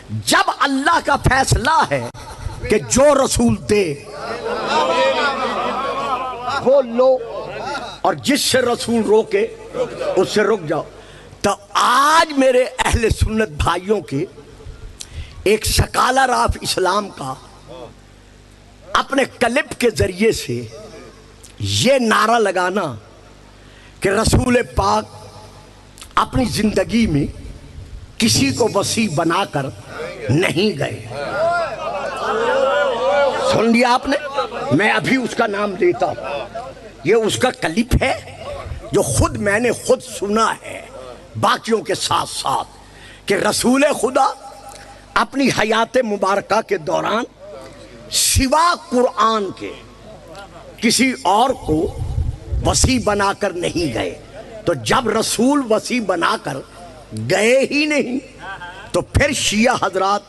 جب اللہ کا فیصلہ ہے کہ جو رسول دے وہ لو، اور جس سے رسول روکے اس سے رک جاؤ. تو آج میرے اہل سنت بھائیوں کے ایک سکالر آف اسلام کا اپنے کلپ کے ذریعے سے یہ نعرہ لگانا کہ رسول پاک اپنی زندگی میں کسی کو وصی بنا کر نہیں گئے. سن لیا آپ نے؟ میں ابھی اس کا نام لیتا ہوں. یہ اس کا کلپ ہے جو میں نے خود سنا ہے باقیوں کے ساتھ ساتھ، کہ رسول خدا اپنی حیات مبارکہ کے دوران سوا قرآن کے کسی اور کو وصی بنا کر نہیں گئے. تو جب رسول وصی بنا کر گئے ہی نہیں تو پھر شیعہ حضرات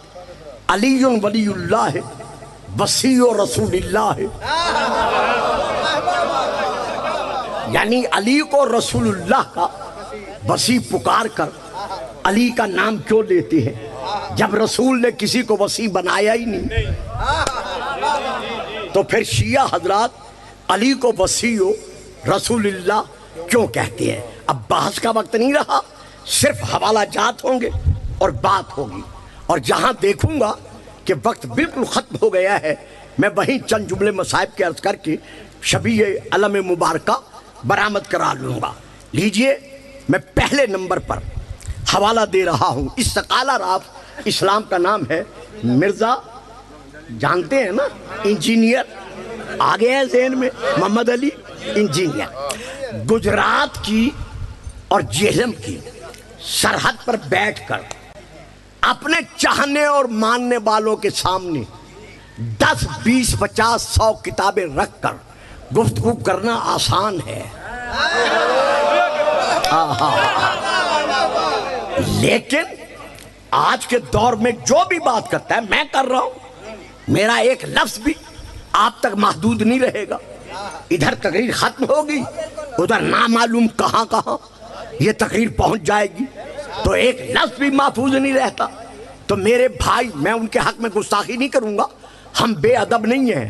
علی ولی اللہ ہے، وصی و رسول اللہ ہے، یعنی علی کو رسول اللہ کا وصی پکار کر علی کا نام کیوں لیتے ہیں جب رسول نے کسی کو وصی بنایا ہی نہیں؟ تو پھر شیعہ حضرات علی کو وصی و رسول اللہ کیوں کہتے ہیں؟ اب بحث کا وقت نہیں رہا، صرف حوالہ جات ہوں گے اور بات ہوگی. اور جہاں دیکھوں گا کہ وقت بالکل ختم ہو گیا ہے، میں وہیں چند جملے مصائب کے عرض کر کے شبیہ علم مبارکہ برآمد کرا لوں گا. لیجئے میں پہلے نمبر پر حوالہ دے رہا ہوں. اس سکالر آف اسلام کا نام ہے مرزا، جانتے ہیں نا، انجینئر، آگے ہے ذہن میں، محمد علی انجینئر. گجرات کی اور جہلم کی سرحد پر بیٹھ کر اپنے چاہنے اور ماننے والوں کے سامنے 10 20 50 100 کتابیں رکھ کر گفتگو کرنا آسان ہے، لیکن آج کے دور میں جو بھی بات کرتا ہے میں کر رہا ہوں، میرا ایک لفظ بھی آپ تک محدود نہیں رہے گا. ادھر تقریر ختم ہوگی، ادھر نامعلوم کہاں کہاں یہ تقریر پہنچ جائے گی، تو ایک لفظ بھی محفوظ نہیں رہتا. تو میرے بھائی، میں ان کے حق میں گستاخی نہیں کروں گا، ہم بے ادب نہیں ہیں،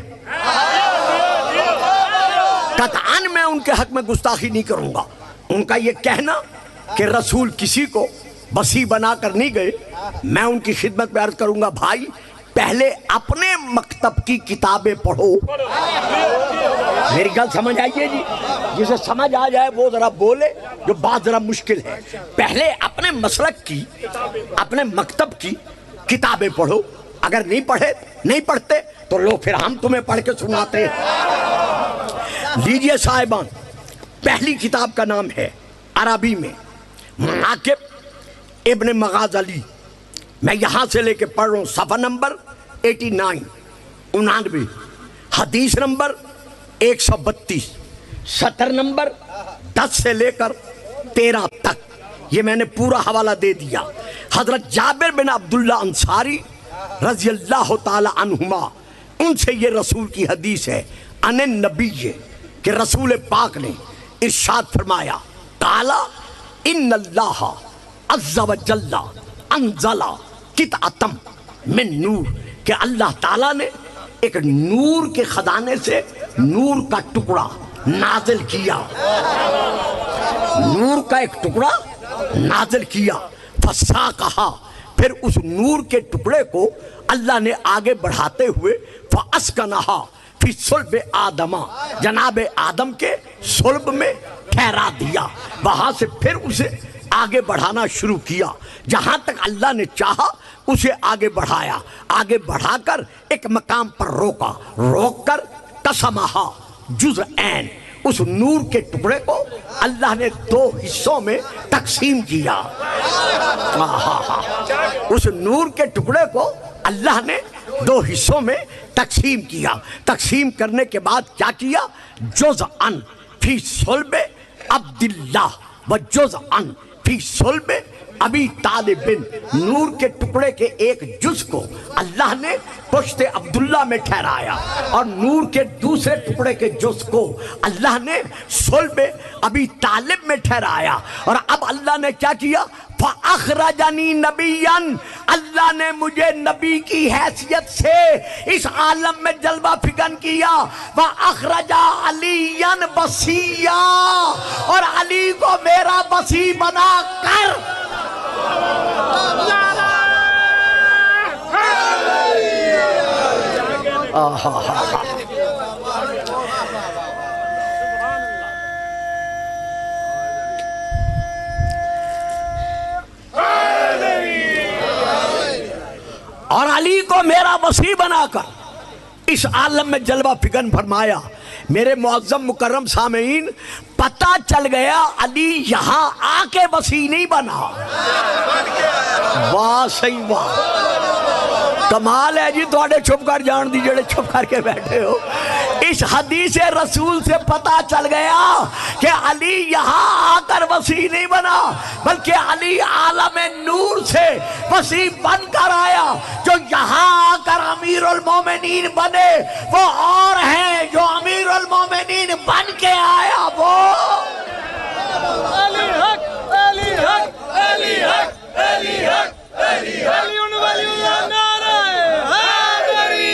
قطعاً میں ان کے حق میں گستاخی نہیں کروں گا. ان کا یہ کہنا کہ رسول کسی کو وصی بنا کر نہیں گئے، میں ان کی خدمت میں عرض کروں گا، بھائی پہلے اپنے مکتب کی کتابیں پڑھو. میری گل سمجھ آئیے جی؟ جسے سمجھ آ جائے وہ ذرا بولے، جو بات ذرا مشکل ہے. پہلے اپنے مسلک کی، اپنے مکتب کی کتابیں پڑھو. اگر نہیں پڑھتے تو لو پھر ہم تمہیں پڑھ کے سناتے ہیں. لیجئے صاحبان، پہلی کتاب کا نام ہے عربی میں مناقب ابن مغازلی. میں یہاں سے لے کے پڑھ رہا ہوں، صفحہ نمبر 89 حدیث نمبر 132، سطر نمبر 10 سے لے کر 13 تک. یہ میں نے پورا حوالہ دے دیا. حضرت جابر بن عبداللہ انصاری رضی اللہ تعالی عنہما، ان سے یہ رسول کی حدیث ہے، ان النبی، کہ رسول پاک نے ارشاد فرمایا، قال ان اللہ عز و جل انزل قطعۃ من نور، کہ اللہ تعالیٰ نے ایک نور کے خزانے سے نور کا ٹکڑا نازل کیا، نور کا ایک ٹکڑا نازل کیا. فساقہا، پھر اس نور کے ٹکڑے کو اللہ نے آگے بڑھاتے ہوئے فاسکنہا فی صلب آدم، جناب آدم کے صلب میں ٹھہرا دیا. وہاں سے پھر اسے آگے بڑھانا شروع کیا، جہاں تک اللہ نے چاہا اسے آگے بڑھایا. آگے بڑھا کر ایک مقام پر روک کر قسمہا جزءین، اس نور کے ٹکڑے کو اللہ نے 2 حصوں میں تقسیم کیا. اس نور کے ٹکڑے کو اللہ نے 2 حصوں میں تقسیم کیا. تقسیم کرنے کے بعد کیا کیا؟ جزءن فی صلب عبداللہ و جزءن فی صلب ابی طالب. نور کے ٹکڑے کے ایک جز کو اللہ نے پشت عبداللہ میں ٹھہرایا، اور نور کے دوسرے ٹکڑے کے جز کو اللہ نے صلب ابی طالب میں ٹھہرایا. اور اب اللہ نے کیا کیا؟ فَأَخْرَجَنِي نَبِيًّا، اللہ نے مجھے نبی کی حیثیت سے اس عالم میں جلوہ فکن کیا۔ وَأَخْرَجَ عَلِيًّا وَصِيًّا، اور علی کو میرا وصی بنا کر اور علی کو میرا وصی بنا کر اس عالم میں جلوہ فکن فرمایا۔ میرے معظم مکرم سامعین، پتہ چل گیا علی یہاں آ کے وصی نہیں بنا۔ واہ صحیح واہ، کمال ہے جی، تھوڑے چھپ کر جان دی جڑے چھپ کر کے بیٹھے ہو۔ اس حدیث رسول سے پتہ چل گیا کہ علی یہاں آ کر وصی نہیں بنا، بلکہ علی عالم نور سے وصی بن کر آیا۔ جو یہاں آ کر امیر المومنین بنے وہ اور ہیں، جو امیر المومنین بن کے آیا وہ علی حق، علی حق، علی حق، علی حق، علی حق، ولی اللہ، نعرہ حیدری۔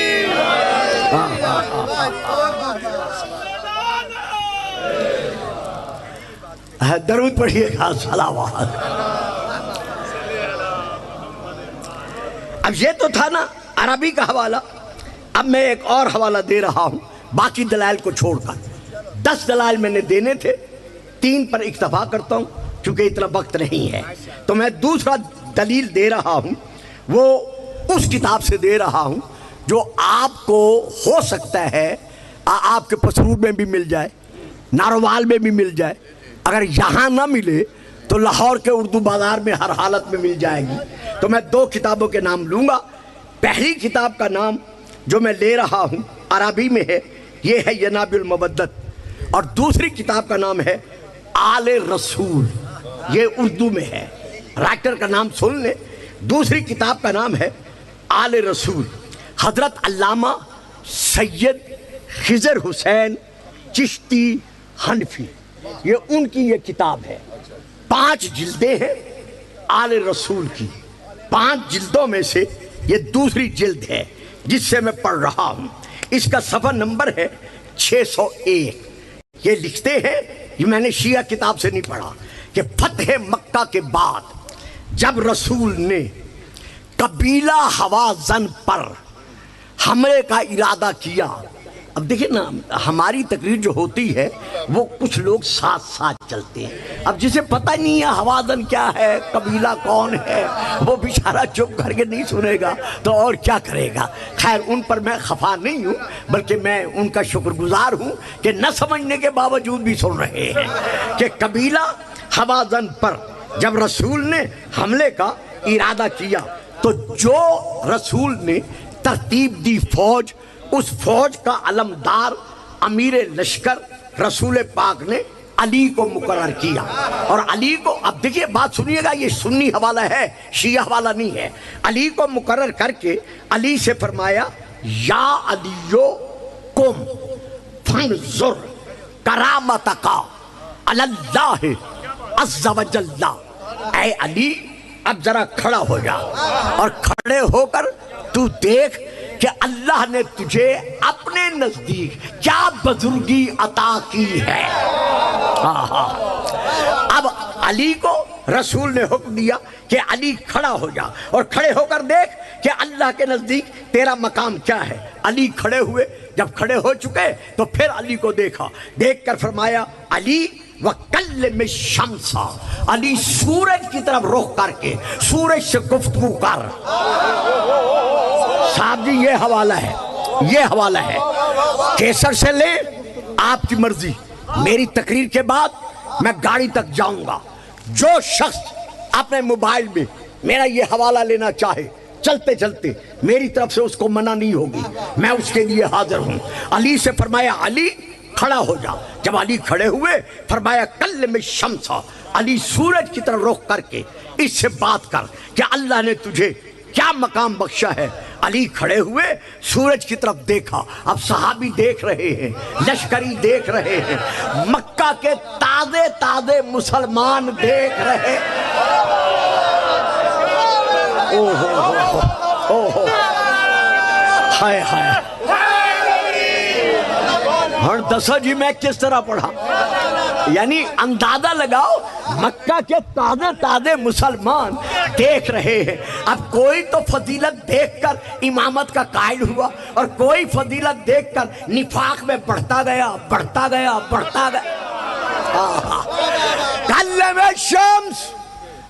درود پڑھیے گا، صلوات۔ اب یہ تو تھا نا عربی کا حوالہ، اب میں ایک اور حوالہ دے رہا ہوں باقی دلائل کو چھوڑ کر۔ 10 دلائل میں نے دینے تھے، 3 پر اکتفا کرتا ہوں کیونکہ اتنا وقت نہیں ہے۔ تو میں دوسرا دلیل دے رہا ہوں، وہ اس کتاب سے دے رہا ہوں جو آپ کو ہو سکتا ہے آپ کے پسرور میں بھی مل جائے، ناروال میں بھی مل جائے، اگر یہاں نہ ملے تو لاہور کے اردو بازار میں ہر حالت میں مل جائے گی۔ تو میں 2 کتابوں کے نام لوں گا۔ پہلی کتاب کا نام جو میں لے رہا ہوں عربی میں ہے، یہ ہے ینابع المودت، اور دوسری کتاب کا نام ہے آل رسول، یہ اردو میں ہے، رائٹر کا نام سن لیں۔ دوسری کتاب کا نام ہے آل رسول، حضرت علامہ سید خضر حسین چشتی حنفی، یہ ان کی یہ کتاب ہے۔ 5 جلدیں ہیں آل رسول کی، 5 جلدوں میں سے یہ دوسری جلد ہے جس سے میں پڑھ رہا ہوں۔ اس کا صفحہ نمبر ہے 601۔ یہ لکھتے ہیں، یہ میں نے شیعہ کتاب سے نہیں پڑھا، کہ فتح مکہ کے بعد جب رسول نے قبیلہ حوازن پر حملے کا ارادہ کیا۔ اب دیکھیں نا، ہماری تقریر جو ہوتی ہے وہ کچھ لوگ ساتھ ساتھ چلتے ہیں، اب جسے پتہ نہیں ہے حوازن کیا ہے، قبیلہ کون ہے، وہ بیچارہ چپ کر کے نہیں سنے گا تو اور کیا کرے گا۔ خیر، ان پر میں خفا نہیں ہوں، بلکہ میں ان کا شکر گزار ہوں کہ نہ سمجھنے کے باوجود بھی سن رہے ہیں کہ قبیلہ حوازن پر جب رسول نے حملے کا ارادہ کیا تو جو رسول نے ترتیب دی فوج، اس فوج کا علمدار امیر لشکر رسول پاک نے علی کو مقرر کیا۔ اور علی کو، اب دیکھیے بات سنیے گا، یہ سنی حوالہ ہے، شیعہ حوالہ نہیں ہے۔ علی کو مقرر کر کے علی سے فرمایا، یا علیو کم فانظر کرامتک علی اللہ عز و جل، اے علی اب ذرا کھڑا ہو جا اور کھڑے ہو کر تو دیکھ کہ اللہ نے تجھے اپنے نزدیک کیا بزرگی عطا کی ہے۔ اب علی کو رسول نے حکم دیا کہ علی کھڑا ہو جا اور کھڑے ہو کر دیکھ کہ اللہ کے نزدیک تیرا مقام کیا ہے۔ علی کھڑے ہوئے، جب کھڑے ہو چکے تو پھر علی کو دیکھا، دیکھ کر فرمایا، علی وَكَلِّمِ الشَّمْسَ، علی سورج کی طرف رخ کر کے سورج سے گفتگو کر۔ صاحب جی یہ حوالہ ہے، یہ حوالہ ہے، کیسر سے لیں آپ کی مرضی۔ میری تقریر کے بعد میں گاڑی تک جاؤں گا، جو شخص اپنے موبائل میں میرا یہ حوالہ لینا چاہے چلتے چلتے میری طرف سے اس کو منع نہیں ہوگی، میں اس کے لیے حاضر ہوں۔ علی سے فرمایا، علی کھڑا ہو جا۔ جب علی کھڑے ہوئے فرمایا، کلم الشمس، علی سورج کی طرف رخ کر کے اس سے بات کر کہ اللہ نے تجھے کیا مقام بخشا ہے۔ علی کھڑے ہوئے، سورج کی طرف دیکھا، اب صحابی دیکھ رہے ہیں، لشکری دیکھ رہے ہیں، مکہ کے تازے تازے مسلمان دیکھ رہے ہیں۔ ہائے ہائے ہر دسو جی میں کس طرح پڑھا. یعنی اندازہ لگاؤ مکہ کے تازے تازے مسلمان دیکھ رہے ہیں. اب کوئی تو فضیلت دیکھ کر امامت کا قائل ہوا اور کوئی فضیلت دیکھ کر نفاق میں بڑھتا گیا بڑھتا گیا بڑھتا گیا. کلم الشمس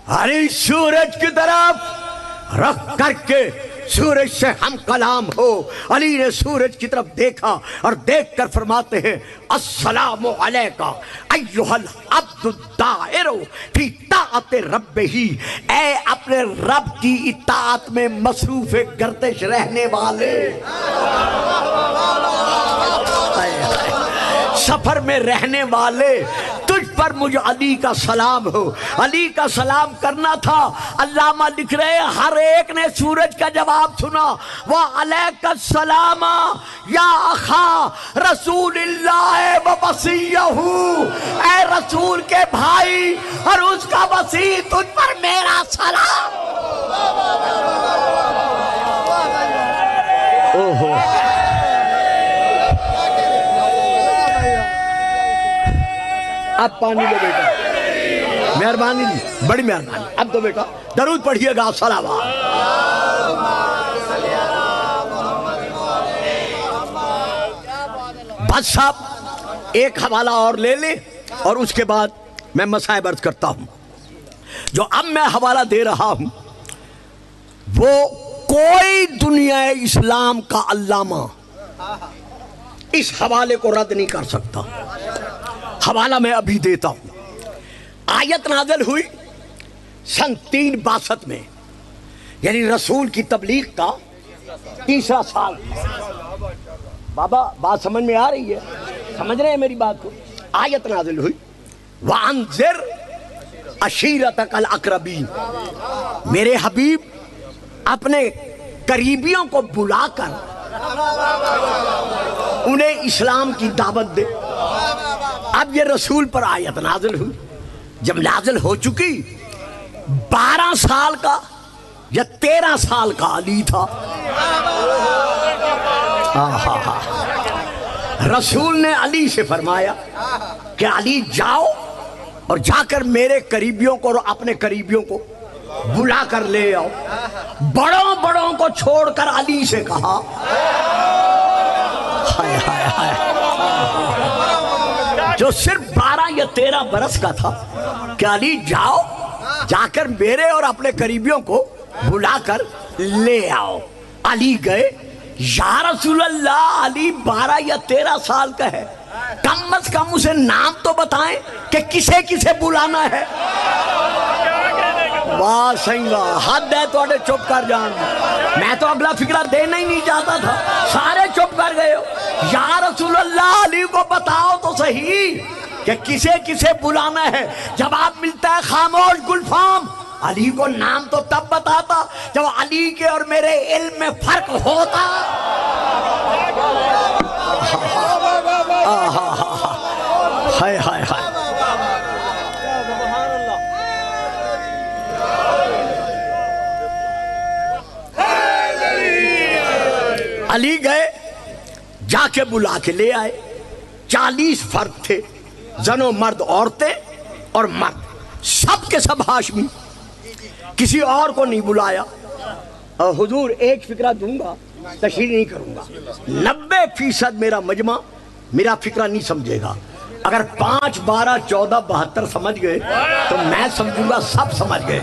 ہری سورج کی طرف رخ کر کے سورج سے ہم کلام ہو. علی نے سورج کی طرف دیکھا اور دیکھ کر فرماتے ہیں السلام علیکہ ایہا العبد الدائر فی طاعت ربہ. اے اپنے رب کی اطاعت میں مصروف گردش رہنے والے، سفر میں رہنے والے، تجھ پر مجھ علی کا سلام ہو. علی کا سلام کرنا تھا. علامہ لکھ رہے ہر ایک نے سورج کا جواب سنا. وعلیک السلام یا اخا رسول اللہ و وصیہ. اے رسول کے بھائی اور اس کا وصی، تجھ پر میرا سلام. اوہو اب پانی دو بیٹا، مہربانی جی، بڑی مہربانی. اب دو بیٹا درود پڑھیے گا. صلوات. بس صاحب ایک حوالہ اور لے لیں اور اس کے بعد میں مسائب عرض کرتا ہوں. جو اب میں حوالہ دے رہا ہوں وہ کوئی دنیا اسلام کا علامہ اس حوالے کو رد نہیں کر سکتا. حوالہ میں ابھی دیتا ہوں. آیت نازل ہوئی سن 362 میں، یعنی رسول کی تبلیغ کا تیسرا سال. بابا بات سمجھ میں آ رہی ہے؟ سمجھ رہے ہیں میری بات کو؟ آیت نازل ہوئی وَأَنذِرْ عَشِيرَتَكَ الْأَقْرَبِينَ. میرے حبیب اپنے قریبیوں کو بلا کر انہیں اسلام کی دعوت دے. اب یہ رسول پر آیت نازل ہوئی. جب نازل ہو چکی 12 سال کا یا 13 سال کا علی تھا. رسول نے علی سے فرمایا کہ علی جاؤ اور جا کر میرے قریبیوں کو اور اپنے قریبیوں کو بلا کر لے آؤ. بڑوں بڑوں کو چھوڑ کر علی سے کہا ہائے ہائے ہائے، جو صرف 12 یا 13 برس کا تھا، کہ علی جاؤ جا کر میرے اور اپنے قریبیوں کو بلا کر لے آؤ. علی گئے. یا رسول اللہ علی 12 یا 13 سال کا ہے، کم از کم اسے نام تو بتائیں کہ کسے کسے بلانا ہے. واہ سنگا حد ہے توڑے چپ کر جان. میں تو اگلا فکرہ دینا ہی نہیں چاہتا تھا، سارے چپ کر گئے ہو. یا رسول اللہ علی کو بتاؤ تو صحیح کہ کسے کسے بلانا ہے. جواب ملتا ہے خاموش گلفام. علی کو نام تو تب بتاتا جب علی کے اور میرے علم میں فرق ہوتا. ہائے ہائے ہائے. علی گئے، جا کے بلا کے لے آئے. 40 فرد تھے، زن و مرد، عورتیں اور مرد، سب کے سب ہاشمی. کسی اور کو نہیں بلایا. حضور ایک فکرہ دوں گا، تشریح نہیں کروں گا. 90% میرا مجمع میرا فکرہ نہیں سمجھے گا. اگر 5 12 14 72 سمجھ گئے تو میں سمجھوں گا سب سمجھ گئے.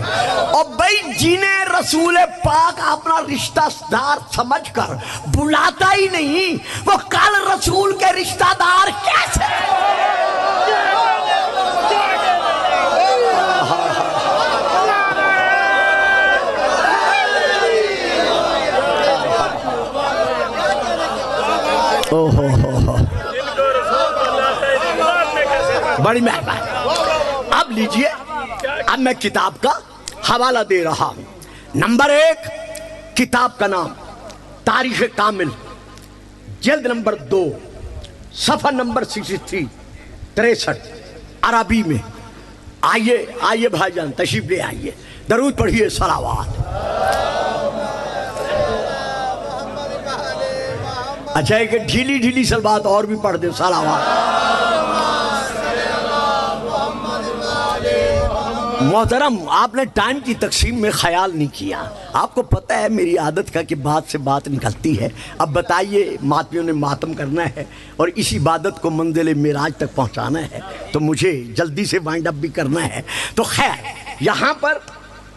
اور بھائی جنہیں رسول پاک اپنا رشتہ دار سمجھ کر بلاتا ہی نہیں، وہ کل رسول کے رشتہ دار کیسے؟ بڑی مہربانی. اب لیجئے، اب میں کتاب کا حوالہ دے رہا ہوں. نمبر 1 کتاب کا نام تاریخ کامل، جلد نمبر 2، صفحہ نمبر 63 عربی میں. آئیے بھائی جان تشریف لے آئیے. درود پڑھیے. صلوات. اچھا ایک ڈھیلی ڈھیلی سلوات اور بھی پڑھ دیں صلوات۔ محترم آپ نے ٹائم کی تقسیم میں خیال نہیں کیا، آپ کو پتہ ہے میری عادت کا کہ بات سے بات نکلتی ہے۔ اب بتائیے ماتمیوں نے ماتم کرنا ہے اور اس عبادت کو منزل معراج تک پہنچانا ہے تو مجھے جلدی سے وائنڈ اپ بھی کرنا ہے۔ تو خیر یہاں پر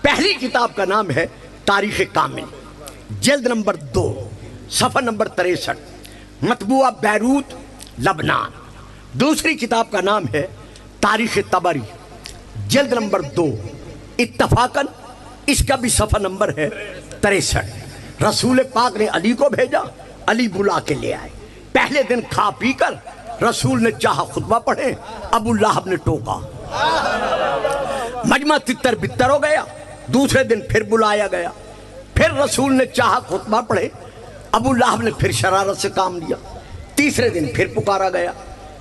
پہلی کتاب کا نام ہے تاریخ کامل، جلد نمبر 2 صفحہ نمبر 63، مطبوعہ بیروت لبنان۔ دوسری کتاب کا نام ہے تاریخ طبری، جلد نمبر 2 اتفاقاً اس کا بھی صفحہ نمبر ہے 63۔ رسول پاک نے علی کو بھیجا، علی بلا کے لے آئے۔ پہلے دن کھا پی کر رسول نے چاہا خطبہ پڑھے، ابو لہب نے ٹوکا، مجمع تتر بتر ہو گیا۔ دوسرے دن پھر بلایا گیا، پھر رسول نے چاہا خطبہ پڑھے، ابو لہب نے پھر شرارت سے کام لیا۔ تیسرے دن پھر پکارا گیا،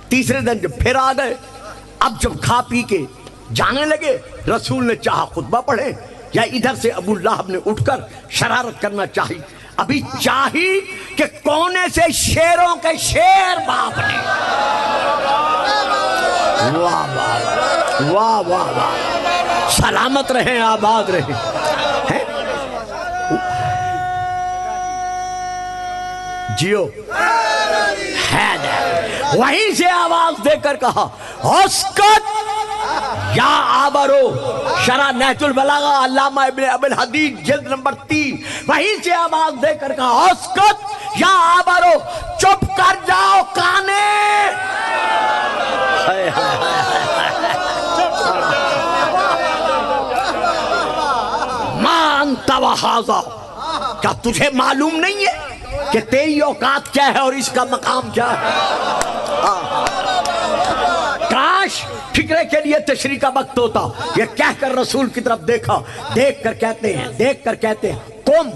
تیسرے دن جب پھر آ گئے، اب جب کھا پی کے جانے لگے رسول نے چاہا خطبہ پڑھے یا ادھر سے ابو لہب نے اٹھ کر شرارت کرنا چاہی، ابھی چاہی کہ کونے سے شیروں کے شیر باپ نے۔ واہ واہ واہ واہ واہ، سلامت رہیں آباد رہیں۔ جیو حیدر وہیں سے آواز دے کر کہا اسکت یا آبرو، شرح نہج البلاغہ علامہ ابن ابی الحدید جلد نمبر 3، وہیں سے آواز دے کر کہا اسکت یا آبرو، چپ کر جاؤ کانے۔ ما انت وہذا، کیا تجھے معلوم نہیں ہے کہ تیری اوقات کیا ہے اور اس کا مقام کیا ہے؟ کاش فکرے کے لیے تشریح کا وقت ہوتا۔ یہ کہہ کر رسول کی طرف دیکھا، دیکھ کر کہتے ہیں قم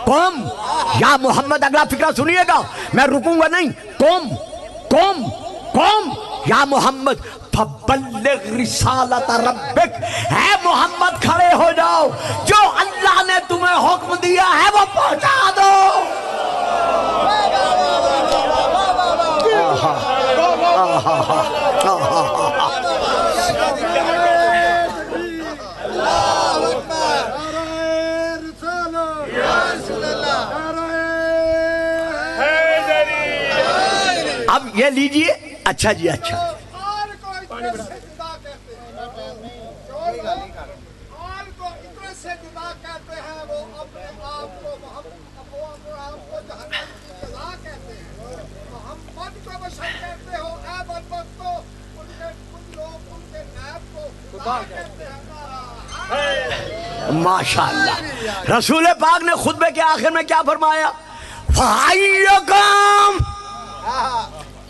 قم یا محمد۔ اگلا فکرہ سنیے گا، میں رکوں گا نہیں۔ قم قم قم یا محمد فبلغ رسالت ربک، ہے محمد کھڑے ہو جاؤ، جو اللہ نے تمہیں حکم دیا ہے وہ پہنچا دو۔ اب یہ لیجئے، اچھا جی اچھا، ماشاءاللہ۔ رسول پاک نے خطبے کے آخر میں کیا فرمایا؟ فَحَيَّكُمْ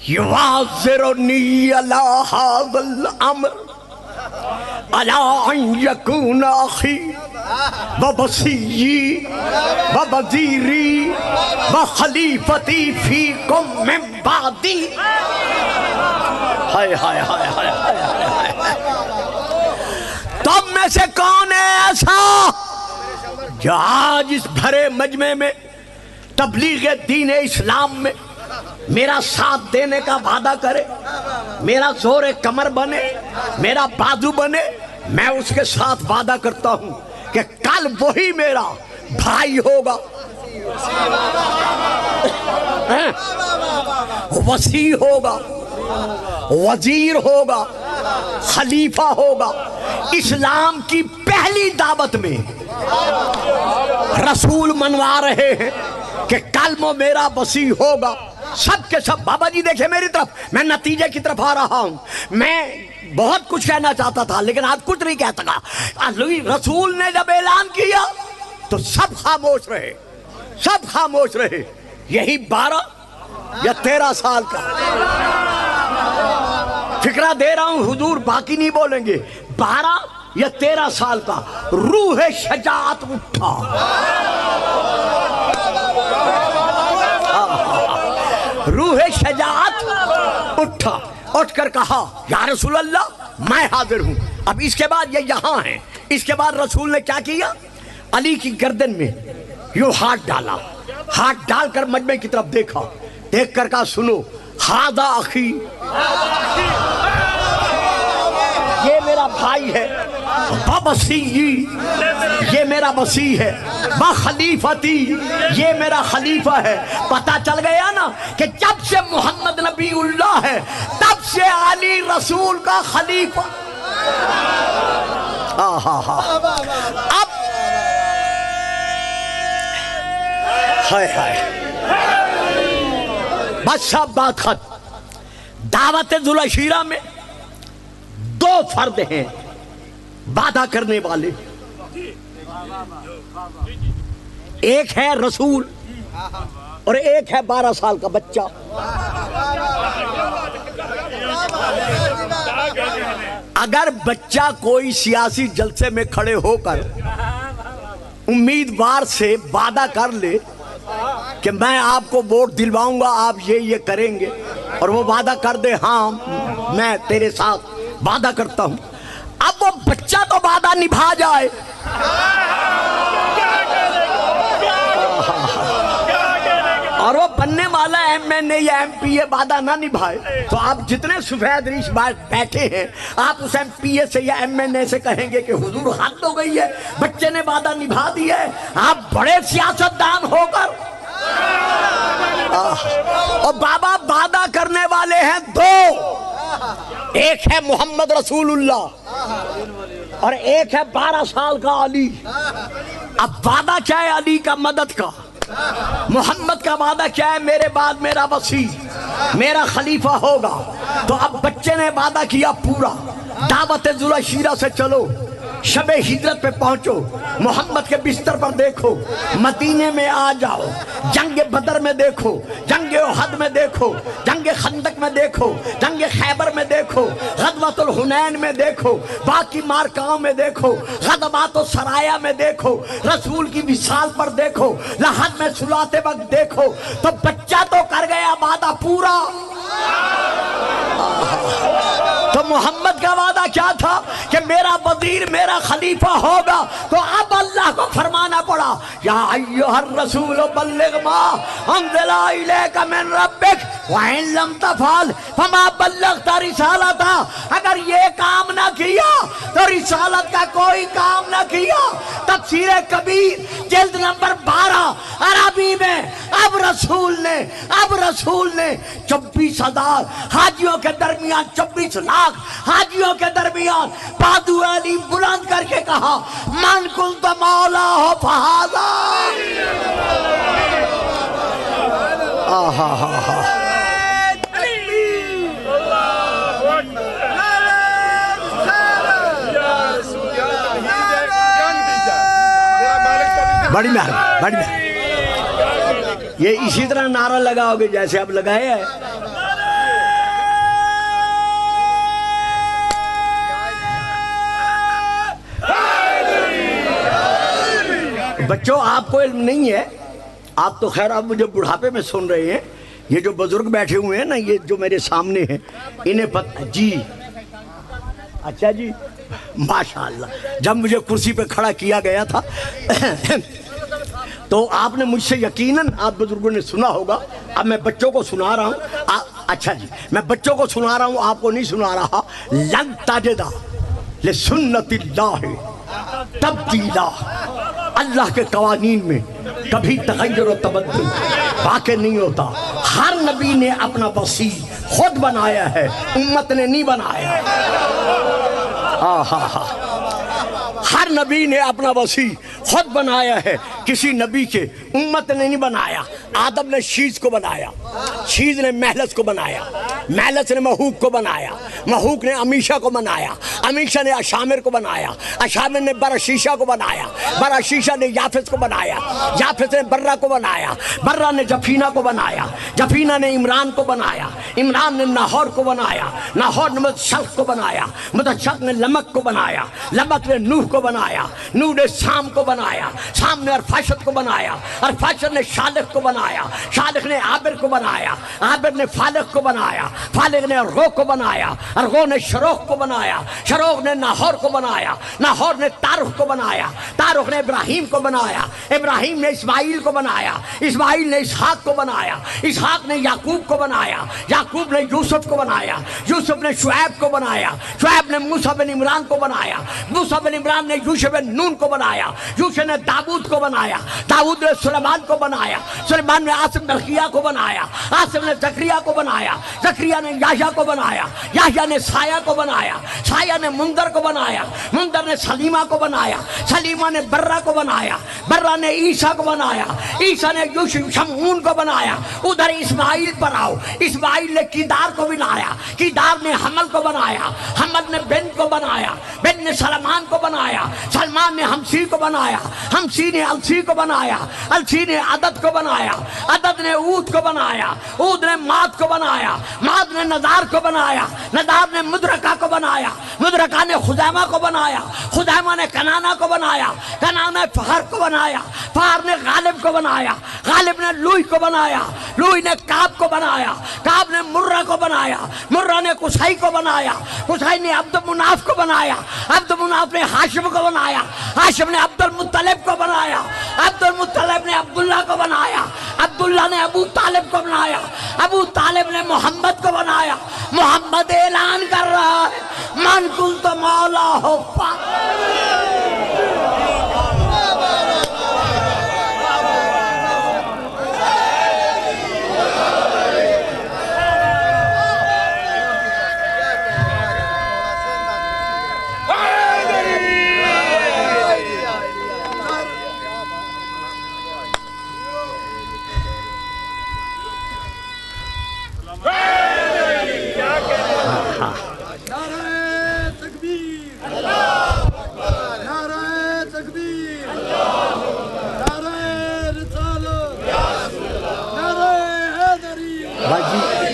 يُوَازِرُنِي عَلَىٰ هَذَا الْأَمْرِ عَلَىٰ أَنْ يَكُونَ أَخِي وَوَصِيِّي وَوَزِيرِي وَخَلِيفَتِي فِيكُمْ مِنْ بَعْدِي۔ ہائے ہائے ہائے ہائے ہائے، تم میں سے کون ہے ایسا جو آج اس بھرے مجمع میں تبلیغ دین اسلام میں میرا ساتھ دینے کا وعدہ کرے، میرا زور کمر بنے، میرا بازو بنے؟ میں اس کے ساتھ وعدہ کرتا ہوں کہ کل وہی میرا بھائی ہوگا، وسیع ہوگا، وزیر ہوگا، خلیفہ ہوگا۔ اسلام کی پہلی دعوت میں رسول منوا رہے ہیں کہ کلمہ میرا وسیع ہوگا۔ سب کے سب بابا جی دیکھیں میری طرف، میں نتیجے کی طرف آ رہا ہوں۔ میں بہت کچھ کہنا چاہتا تھا لیکن آج کچھ نہیں کہہ سکا۔ رسول نے جب اعلان کیا تو سب خاموش رہے، سب خاموش رہے۔ یہی 12 یا 13 سال کا فکرہ دے رہا ہوں، حضور باقی نہیں بولیں گے۔ 12 یا 13 سال کا روح شجاعت اٹھا، روح شجاعت اٹھا، اٹھ کر کہا یا رسول اللہ میں حاضر ہوں۔ اب اس کے بعد یہ یہاں ہیں۔ اس کے بعد رسول نے کیا کیا؟ علی کی گردن میں یوں ہاتھ ڈالا، ہاتھ ڈال کر مجمع کی طرف دیکھا، دیکھ کر کہا سنو ہاذا اخی، یہ میرا بھائی ہے، وصی، یہ میرا وصی ہے، خلیفتی، یہ میرا خلیفہ ہے۔ پتہ چل گیا نا کہ جب سے محمد نبی اللہ ہے تب سے علی رسول کا خلیفہ۔ اب بس سب بات ختم۔ دعوت ذوالعشیرہ میں دو فرد ہیں وعدہ کرنے والے، ایک ہے رسول اور ایک ہے 12 سال کا بچہ۔ اگر بچہ کوئی سیاسی جلسے میں کھڑے ہو کر امیدوار سے وعدہ کر لے کہ میں آپ کو ووٹ دلواؤں گا، آپ یہ کریں گے، اور وہ وعدہ کر دے ہاں میں تیرے ساتھ وعدہ کرتا ہوں، اب وہ بچہ تو وعدہ نبھا جائے، اور وہ بننے والا ایم این اے یا ایم پی اے وعدہ نہ نبھائے، تو آپ جتنے سفید ریش بیٹھے ہیں آپ اس ایم پی اے سے یا ایم این اے سے کہیں گے کہ حضور حد ہو گئی ہے، بچے نے وعدہ نبھا دیا ہے۔ آپ بڑے سیاستدان ہو کر اور بابا وعدہ کرنے والے ہیں دو، ایک ہے محمد رسول اللہ اور ایک ہے 12 سال کا علی۔ اب وعدہ کیا ہے علی کا؟ مدد کا۔ محمد کا وعدہ کیا ہے؟ میرے بعد میرا وصی، میرا خلیفہ ہوگا۔ تو اب بچے نے وعدہ کیا پورا، دعوت ذوالعشیرہ سے چلو، شب ہجرت پہ پہنچو، محمد کے بستر پر دیکھو، مدینے میں آ جاؤ، جنگ بدر میں دیکھو، جنگ احد میں دیکھو، جنگ خندق میں دیکھو، جنگ خیبر میں دیکھو، غزوۃ الحنین میں دیکھو، باقی مارکاؤں میں دیکھو، غزوات السرایا میں دیکھو، رسول کی وصال پر دیکھو، لحد میں سلاتے وقت دیکھو، تو بچہ تو کر گیا وعدہ پورا۔ تو محمد کا وعدہ کیا تھا کہ میرا وزیر میرا خلیفہ ہوگا، تو اب اللہ کو فرمانا پڑا یا ایھا الرسول بلغ ما انزل الیک من ربک وان لم تفعل فما بلغت رسالتہ۔ اگر یہ کام نہ کیا تو رسالت کا کوئی کام نہ کیا۔ تفسیر کبیر جلد نمبر 12 عربی میں اب رسول نے 24,000 حاجیوں کے درمیان 24 لاکھ حاجیوں کے درمیان بادو علی بلند کر کے کہا من کنت مولا ہو فہذا۔ بڑی مہربانی، بڑی مہربانی۔ یہ اسی طرح نعرہ لگاؤ گے جیسے اب لگایا ہے۔ بچوں آپ کو علم نہیں ہے، آپ تو خیر اب مجھے بڑھاپے میں سن رہے ہیں، یہ جو بزرگ بیٹھے ہوئے ہیں نا، یہ جو میرے سامنے ہیں انہیں پتہ جی، اچھا جی ماشاءاللہ۔ جب مجھے کرسی پہ کھڑا کیا گیا تھا تو آپ نے مجھ سے یقیناً آپ بزرگوں نے سنا ہوگا، اب میں بچوں کو سنا رہا ہوں۔ اچھا جی میں بچوں کو سنا رہا ہوں، آپ کو نہیں سنا رہا۔ لن تجد لسنت اللہ تبدیلا، اللہ کے قوانین میں کبھی تغیر و تبدل واقع نہیں ہوتا۔ ہر نبی نے اپنا وصی خود بنایا ہے، امت نے نہیں بنایا۔ ہر نبی نے اپنا وصی خود بنایا ہے، کسی نبی کے امت نے نہیں بنایا۔ آدم نے شیز کو بنایا، شیز نے محلس کو بنایا، محلس نے محوق کو بنایا، محوق نے امیشہ کو بنایا، امیشہ نے اشامر کو بنایا، اشامر نے برشیشہ کو بنایا، برشیشہ نے یافس کو بنایا، یافس نے برہ کو بنایا، برہ نے جفینہ کو بنایا، جفینہ نے عمران کو بنایا، عمران نے ناہور کو بنایا، ناہور نے مدشق کو بنایا، مدشق نے لمک کو بنایا، لمک نے نوح کو بنایا، نوح نے سام کو بنایا، سام نے عرفات ارفاشد کو بنایا، ارفاشد نے شالخ کو بنایا، شالخ نے عابر کو بنایا، عابر نے فالخ کو بنایا، فالخ نے ارغو کو بنایا، ارغو نے شروخ کو بنایا، شروخ نے ناہور کو بنایا، ناہور نے تارخ کو بنایا، تارخ نے ابراہیم کو بنایا، ابراہیم نے اسماعیل کو بنایا، اسماعیل نے اسحاق کو بنایا، اسحاق نے یعقوب کو بنایا، یعقوب نے یوسف کو بنایا، یوسف نے شعیب کو بنایا، شعیب نے موسیٰ بن عمران کو بنایا، موسیٰ بن عمران نے یوشع بن نون کو بنایا، یوشع نے داؤد کو بنایا، داؤد نے سلیمان کو بنایا، سلیمان نے عاصم بلقیہ کو بنایا، عاصم نے زکریا کو بنایا، زکریا نے یحییٰ کو بنایا، یحییٰ نے سایہ کو بنایا، سایہ نے منذر کو بنایا، منذر نے سلیمہ کو بنایا، سلیمہ نے برہ کو بنایا، برہ نے عیسیٰ کو بنایا، عیسیٰ نے شمعون کو بنایا۔ ادھر اسماعیل پر آؤ، اسماعیل نے کیدار کو بنایا، کیدار نے حمل کو بنایا، حمل نے بن کو بنایا، بن نے سلمان کو بنایا، سلمان نے ہمسی کو بنایا، ہمسی نے السی کو بنایا، السی نے عدد کو بنایا، عدد نے اود کو بنایا، اود نے ماد کو بنایا، ماد نے نزار کو بنایا، نزار نے مدرکہ کو بنایا، مدرکہ نے خزیمہ کو بنایا، خزیمہ نے کنانہ کو بنایا، کنانہ نے فہر کو بنایا، فہر نے غالب کو بنایا، غالب نے لوئی کو بنایا، لوئی نے کعب کو بنایا، کعب نے مرہ کو بنایا، مرہ نے قصی کو بنایا، قصی نے عبد مناف کو بنایا، عبد مناف نے ہاشم کو بنایا، ہاشم نے عبد المطلب کو بنایا، عبد المطلب نے عبداللہ کو بنایا، عبداللہ نے ابو طالب کو بنایا، ابو طالب نے محمد کو بنایا۔ محمد اعلان کر رہا ہے من کنت مولا ہو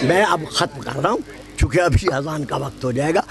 میں اب ختم کر رہا ہوں چونکہ ابھی اذان کا وقت ہو جائے گا۔